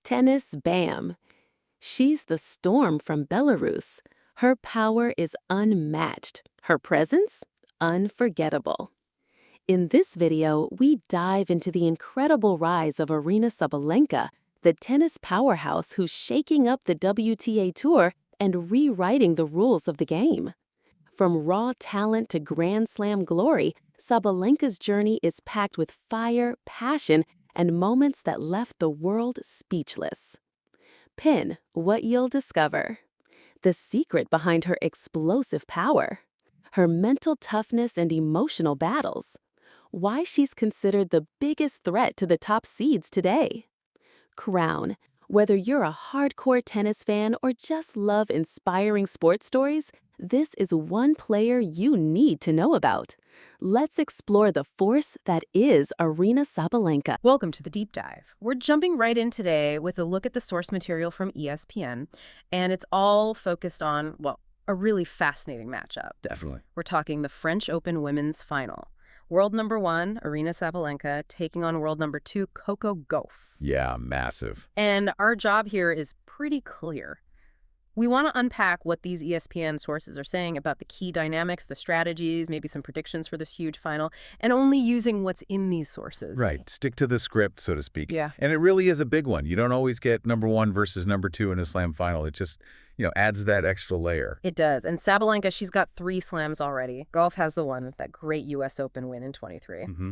Tennis Bam. She's the storm from Belarus. Her power is unmatched. Her presence? Unforgettable. In this video, we dive into the incredible rise of Aryna Sabalenka, the tennis powerhouse who's shaking up the WTA Tour and rewriting the rules of the game. From raw talent to Grand Slam glory, Sabalenka's journey is packed with fire, passion, and moments that left the world speechless. Pin what you'll discover. The secret behind her explosive power. Her mental toughness and emotional battles. Why she's considered the biggest threat to the top seeds today. Crown. Whether you're a hardcore tennis fan or just love inspiring sports stories, this is one player you need to know about. Let's explore the force that is Aryna Sabalenka. Welcome to the Deep Dive. We're jumping right in today with a look at the source material from ESPN, and it's all focused on, well, a really fascinating matchup. Definitely. We're talking the French Open women's final. World number 1, Aryna Sabalenka, taking on world number 2, Coco Gauff. Yeah, massive. And our job here is pretty clear. We want to unpack what these ESPN sources are saying about the key dynamics, the strategies, maybe some predictions for this huge final, and only using what's in these sources. Right. Stick to the script, so to speak. Yeah. And it really is a big one. You don't always get number 1 versus number 2 in a slam final. It just, adds that extra layer. It does. And Sabalenka, she's got 3 slams already. Gauff has the one, that great U.S. Open win in 23. Mm-hmm.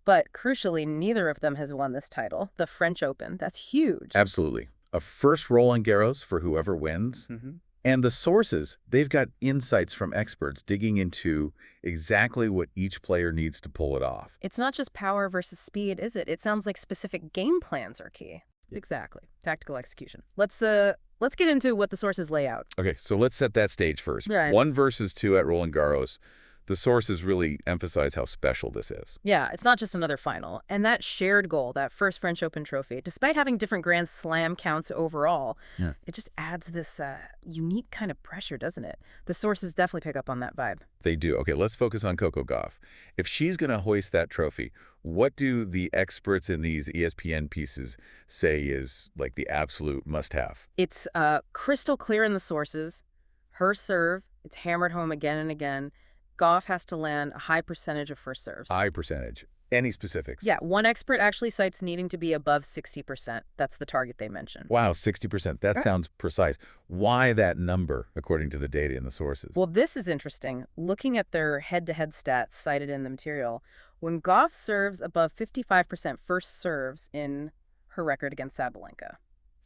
But crucially, neither of them has won this title, the French Open. That's huge. Absolutely. A first Roland Garros for whoever wins. Mm-hmm. And the sources, they've got insights from experts digging into exactly what each player needs to pull it off. It's not just power versus speed, is it? It sounds like specific game plans are key. Yeah. Exactly. Tactical execution. Let's get into what the sources lay out. Okay, so let's set that stage first. Right. 1 versus 2 at Roland Garros. The sources really emphasize how special this is. Yeah, it's not just another final. And that shared goal, that first French Open trophy, despite having different Grand Slam counts overall, it just adds this unique kind of pressure, doesn't it? The sources definitely pick up on that vibe. They do. Okay, let's focus on Coco Gauff. If she's going to hoist that trophy, what do the experts in these ESPN pieces say is like the absolute must-have? It's crystal clear in the sources. Her serve, it's hammered home again and again. Gauff has to land a high percentage of first serves. High percentage. Any specifics? Yeah, one expert actually cites needing to be above 60%. That's the target they mentioned. Wow, 60%. That sounds precise. Why that number, according to the data in the sources? Well, this is interesting. Looking at their head-to-head stats cited in the material, when Gauff serves above 55% first serves in her record against Sabalenka,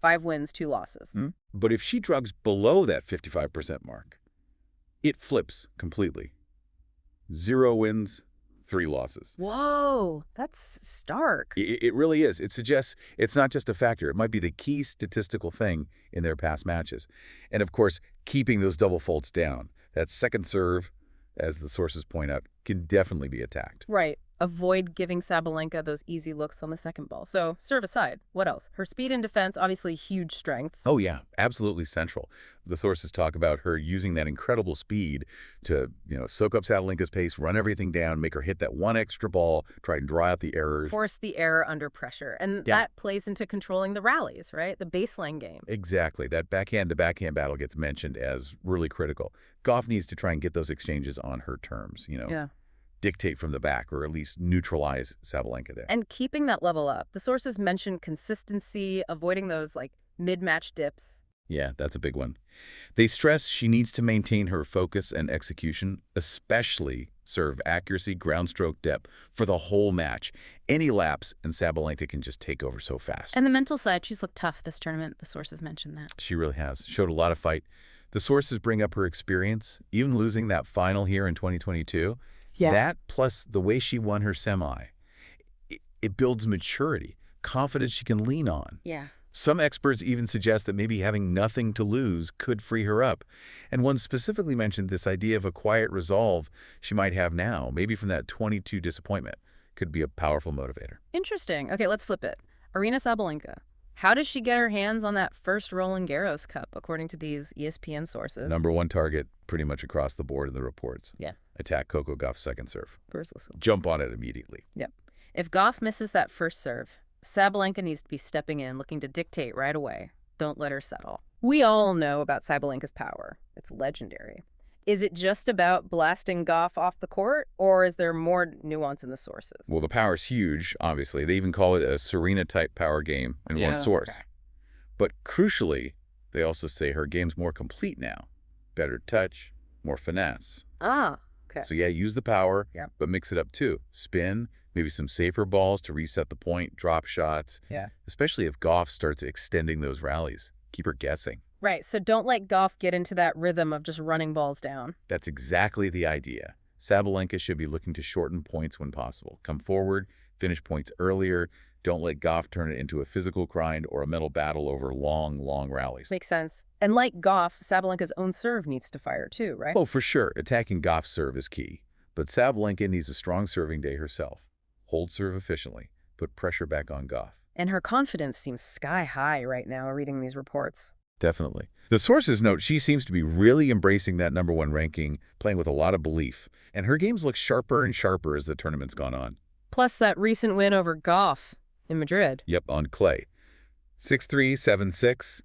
5 wins, 2 losses. But if she drugs below that 55% mark, it flips completely. 0 wins, 3 losses. Whoa, that's stark. It really is. It suggests it's not just a factor. It might be the key statistical thing in their past matches. And of course, keeping those double faults down. That second serve, as the sources point out, can definitely be attacked. Right. Avoid giving Sabalenka those easy looks on the second ball. So, serve aside, what else? Her speed and defense, obviously huge strengths. Oh, yeah, absolutely central. The sources talk about her using that incredible speed to, soak up Sabalenka's pace, run everything down, make her hit that one extra ball, try and draw out the errors. Force the error under pressure. And that plays into controlling the rallies, right? The baseline game. Exactly. That backhand-to-backhand battle gets mentioned as really critical. Gauff needs to try and get those exchanges on her terms, Yeah. Dictate from the back, or at least neutralize Sabalenka there. And keeping that level up. The sources mention consistency, avoiding those mid-match dips. Yeah, that's a big one. They stress she needs to maintain her focus and execution, especially serve accuracy, ground stroke depth for the whole match. Any lapse, and Sabalenka can just take over so fast. And the mental side, she's looked tough this tournament. The sources mention that. She really has. Showed a lot of fight. The sources bring up her experience, even losing that final here in 2022. Yeah. That plus the way she won her semi, it builds maturity, confidence she can lean on. Yeah. Some experts even suggest that maybe having nothing to lose could free her up. And one specifically mentioned this idea of a quiet resolve she might have now, maybe from that 22 disappointment, could be a powerful motivator. Interesting. Okay, let's flip it. Aryna Sabalenka. How does she get her hands on that first Roland Garros Cup, according to these ESPN sources? Number 1 target pretty much across the board in the reports. Yeah. Attack Coco Gauff's second serve. First listen. Jump on it immediately. Yep. If Gauff misses that first serve, Sabalenka needs to be stepping in, looking to dictate right away. Don't let her settle. We all know about Sabalenka's power. It's legendary. Is it just about blasting Gauff off the court, or is there more nuance in the sources? Well, the power's huge, obviously. They even call it a Serena-type power game in one source. Okay. But crucially, they also say her game's more complete now. Better touch, more finesse. Ah, okay. So yeah, use the power, Yeah. but mix it up too. Spin, maybe some safer balls to reset the point, drop shots. Yeah. Especially if Gauff starts extending those rallies. Keep her guessing. Right, so don't let Gauff get into that rhythm of just running balls down. That's exactly the idea. Sabalenka should be looking to shorten points when possible. Come forward, finish points earlier. Don't let Gauff turn it into a physical grind or a mental battle over long, long rallies. Makes sense. And like Gauff, Sabalenka's own serve needs to fire too, right? Oh, for sure. Attacking Gauff's serve is key. But Sabalenka needs a strong serving day herself. Hold serve efficiently. Put pressure back on Gauff. And her confidence seems sky high right now reading these reports. Definitely. The sources note she seems to be really embracing that #1 ranking, playing with a lot of belief. And her games look sharper and sharper as the tournament's gone on. Plus that recent win over Gauff in Madrid. Yep, on clay. 6-3, 7-6.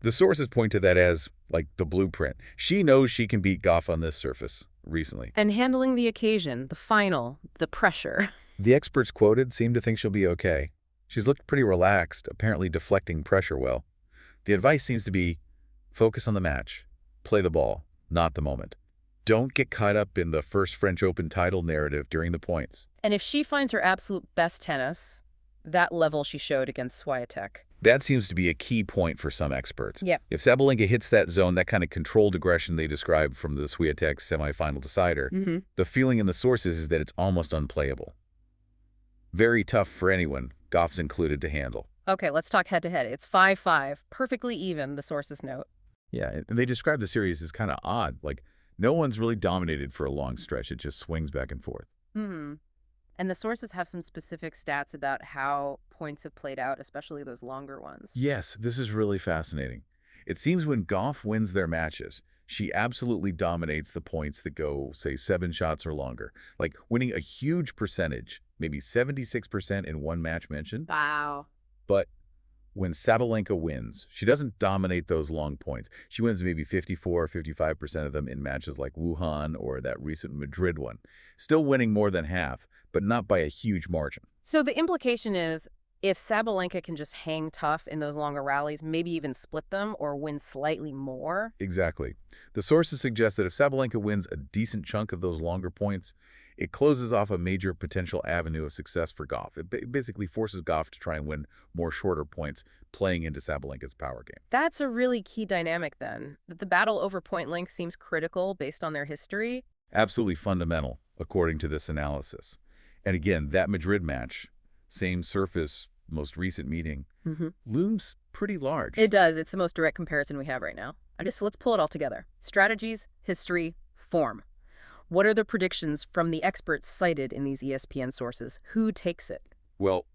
The sources point to that as, like, the blueprint. She knows she can beat Gauff on this surface recently. And handling the occasion, the final, the pressure. The experts quoted seem to think she'll be okay. She's looked pretty relaxed, apparently deflecting pressure well. The advice seems to be, focus on the match. Play the ball, not the moment. Don't get caught up in the first French Open title narrative during the points. And if she finds her absolute best tennis, that level she showed against Swiatek. That seems to be a key point for some experts. Yep. If Sabalenka hits that zone, that kind of controlled aggression they described from the Swiatek semifinal decider, the feeling in the sources is that it's almost unplayable. Very tough for anyone, Gauff's included, to handle. Okay, let's talk head-to-head. It's 5-5, perfectly even, the sources note. Yeah, and they describe the series as kind of odd. Like, no one's really dominated for a long stretch. It just swings back and forth. And the sources have some specific stats about how points have played out, especially those longer ones. Yes, this is really fascinating. It seems when Gauff wins their matches, she absolutely dominates the points that go, say, 7 shots or longer. Like winning a huge percentage, maybe 76% in one match mentioned. Wow. But when Sabalenka wins, she doesn't dominate those long points. She wins maybe 54, 55% of them in matches like Wuhan or that recent Madrid one. Still winning more than half, but not by a huge margin. So the implication is, if Sabalenka can just hang tough in those longer rallies, maybe even split them or win slightly more. Exactly. The sources suggest that if Sabalenka wins a decent chunk of those longer points, it closes off a major potential avenue of success for Gauff. It basically forces Gauff to try and win more shorter points, playing into Sabalenka's power game. That's a really key dynamic then. That the battle over point length seems critical based on their history. Absolutely fundamental, according to this analysis. And again, that Madrid match, same surface, most recent meeting, looms pretty large. It does. It's the most direct comparison we have right now. Let's pull it all together. Strategies, history, form. What are the predictions from the experts cited in these ESPN sources? Who takes it? Well,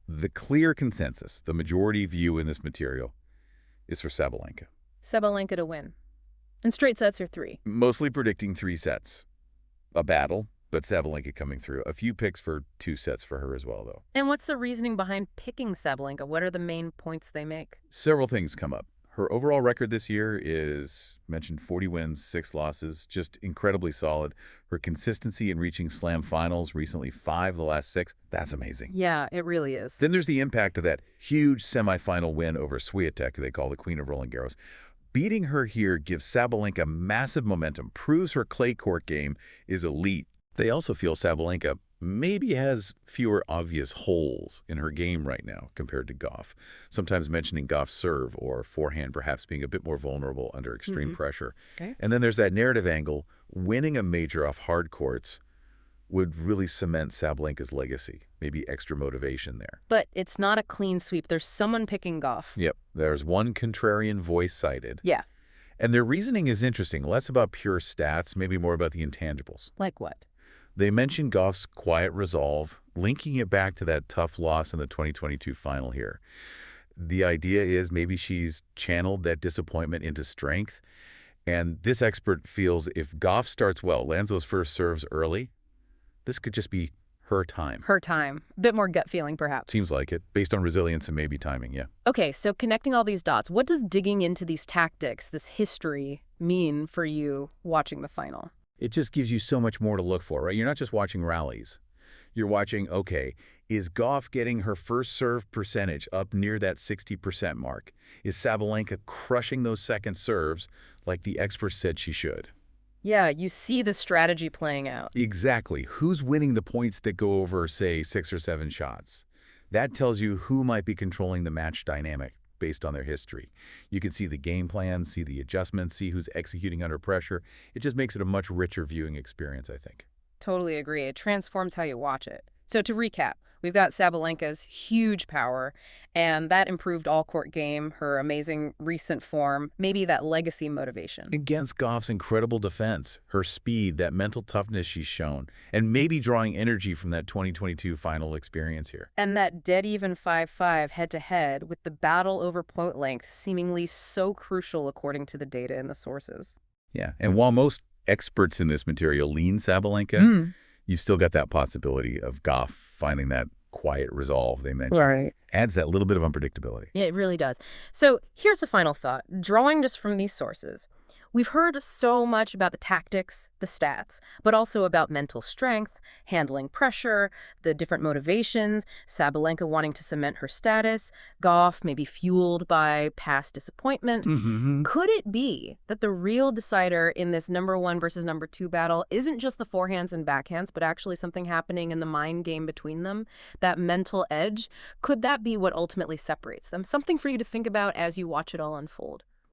the clear consensus, the majority view in this material, is for Sabalenka. Sabalenka to win. And straight sets are 3. Mostly predicting 3 sets. A battle, but Sabalenka coming through. A few picks for 2 sets for her as well, though. And what's the reasoning behind picking Sabalenka? What are the main points they make? Several things come up. Her overall record this year is, mentioned, 40 wins, 6 losses, just incredibly solid. Her consistency in reaching slam finals, recently 5 of the last 6, that's amazing. Yeah, it really is. Then there's the impact of that huge semifinal win over Swiatek, who they call the Queen of Roland Garros. Beating her here gives Sabalenka massive momentum, proves her clay court game is elite. They also feel Sabalenka maybe has fewer obvious holes in her game right now compared to Gauff, sometimes mentioning Gauff's serve or forehand perhaps being a bit more vulnerable under extreme pressure. Okay. And then there's that narrative angle. Winning a major off hard courts would really cement Sabalenka's legacy, maybe extra motivation there. But it's not a clean sweep. There's someone picking Gauff. Yep, there's one contrarian voice cited. Yeah. And their reasoning is interesting, less about pure stats, maybe more about the intangibles. Like what? They mention Gauff's quiet resolve, linking it back to that tough loss in the 2022 final here. The idea is maybe she's channeled that disappointment into strength. And this expert feels if Gauff starts well, lands those first serves early, this could just be her time. Her time. A bit more gut feeling, perhaps. Seems like it, based on resilience and maybe timing, yeah. Okay, so connecting all these dots, what does digging into these tactics, this history, mean for you watching the final? It just gives you so much more to look for, right? You're not just watching rallies. You're watching, okay, is Gauff getting her first serve percentage up near that 60% mark? Is Sabalenka crushing those second serves like the experts said she should? Yeah, you see the strategy playing out. Exactly. Who's winning the points that go over, say, 6 or 7 shots? That tells you who might be controlling the match dynamic based on their history. You can see the game plan, see the adjustments, see who's executing under pressure. It just makes it a much richer viewing experience, I think. Totally agree. It transforms how you watch it. So to recap, we've got Sabalenka's huge power, and that improved all-court game, her amazing recent form, maybe that legacy motivation. Against Gauff's incredible defense, her speed, that mental toughness she's shown, and maybe drawing energy from that 2022 final experience here. And that dead-even 5-5 head-to-head with the battle over point length seemingly so crucial according to the data and the sources. Yeah, and while most experts in this material lean Sabalenka, you've still got that possibility of Gauff finding that quiet resolve they mentioned. Right. Adds that little bit of unpredictability. Yeah, it really does. So here's a final thought. Drawing just from these sources, we've heard so much about the tactics, the stats, but also about mental strength, handling pressure, the different motivations, Sabalenka wanting to cement her status, Gauff maybe fueled by past disappointment. Could it be that the real decider in this #1 versus #2 battle isn't just the forehands and backhands, but actually something happening in the mind game between them? That mental edge? Could that be what ultimately separates them? Something for you to think about as you watch it all unfold.